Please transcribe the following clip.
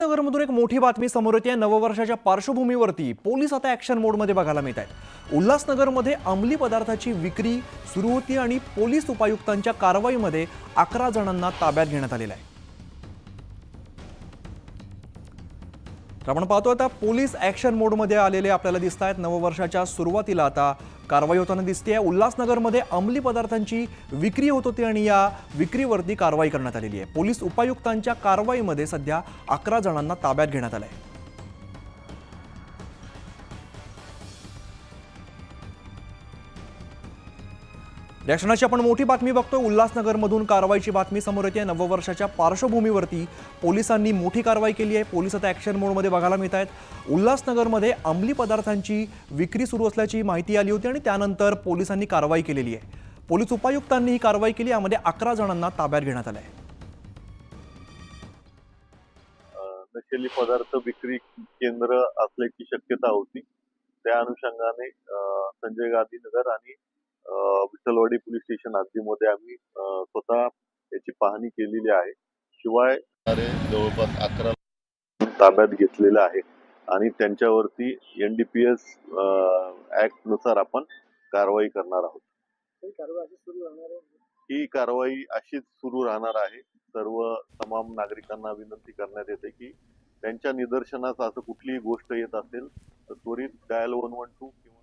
नगरमधून एक मोठी बातमी समोर येते. नववर्षाच्या पार्श्वभूमीवरती पोलीस आता ॲक्शन मोडमध्ये बघायला मिळत आहेत. उल्हासनगरमध्ये अंमली पदार्थाची विक्री सुरू होती आणि पोलीस उपायुक्तांच्या कारवाईमध्ये 11 जणांना ताब्यात घेण्यात आलेलं आहे. तर आपण पाहतो आता पोलीस ॲक्शन मोडमध्ये आलेले आपल्याला दिसत आहेत. नववर्षाच्या सुरुवातीला आता कारवाई होताना दिसते आहे. उल्हासनगरमध्ये अंमली पदार्थांची विक्री होत होती आणि या विक्रीवरती कारवाई करण्यात आलेली आहे. पोलीस उपायुक्तांच्या कारवाईमध्ये सध्या 11 जणांना ताब्यात घेण्यात आलं आहे. या क्षणाची आपण मोठी बातमी बघतोय. उल्हासनगरमधून कारवाईची बातमी समोर येते. नववर्षाच्या पार्श्वभूमीवरती पोलिसांनी मोठी कारवाई केली आहे. पोलीस आता ॲक्शन मोडमध्ये बघायला मिळत आहेत. उल्हासनगरमध्ये अंमली पदार्थांची विक्री सुरू असल्याची माहिती आली होती आणि त्यानंतर पोलिसांनी कारवाई केलेली आहे. पोलीस उपायुक्तांनी ही कारवाई केली. यामध्ये 11 जणांना ताब्यात घेण्यात आलं आहे. नशेली पदार्थ विक्री केंद्र असल्याची शक्यता होती. त्या अनुषंगाने संजय गांधी नगर आणि विठ्ठलवाडी पोलीस स्टेशन हद्दीमध्ये आम्ही स्वतः याची पाहणी केलेली आहे. शिवाय जवळपास 11 ताब्यात घेतलेलं आहे आणि त्यांच्यावरती NDPS ऍक्ट नुसार आपण कारवाई करणार आहोत. ही कारवाई अशीच सुरू राहणार आहे. सर्व तमाम नागरिकांना विनंती करण्यात येते की त्यांच्या निदर्शनास असं कुठलीही गोष्ट येत असेल तर त्वरित डायल 112 किंवा